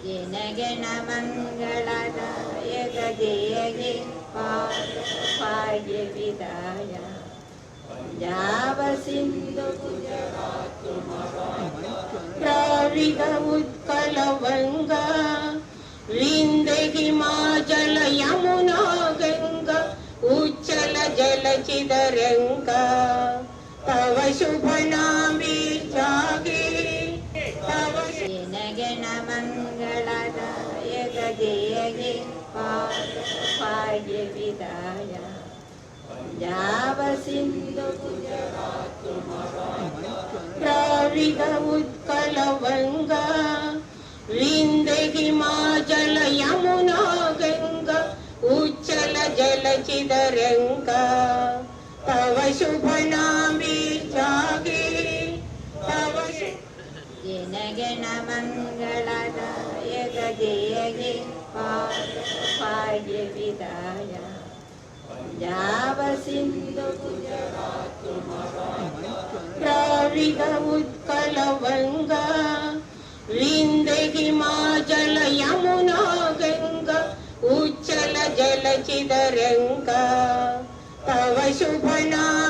ಜನಗಣ ಮಂಗಳದಾಯಕ ಜಯ ಜಯ ಭಾಗ್ಯ ವಿದಾಯ ಪಂಜಾಬ ಸಿಂಧು ದ್ರಾವಿಡ ಉತ್ಕಲ ವಂಗ ವಿಂಧ್ಯ ಹಿಮಾಚಲ ಯಮುನಾ ಗಂಗಾ ಉಚ್ಚಲ ಜಲಚಿದರಂಗ तव शुभ नामे जागे तव जनगण मंगलदायक जय जय भाग्य विदाय पंजाब सिंधु द्राविड उत्कल वंगा विंध्य हिमाचल यमुना गंगा उच्चल जलचिदरंगा तव शुभ नामे जागे तव जनगण मंगलदायक जय जय भाग्य विदाय पंजाब सिंधु द्राविड उत्कल वंगा विंध्य हिमाचल यमुना गंगा उच्चल जलचिदरंगा तव शुभ नाम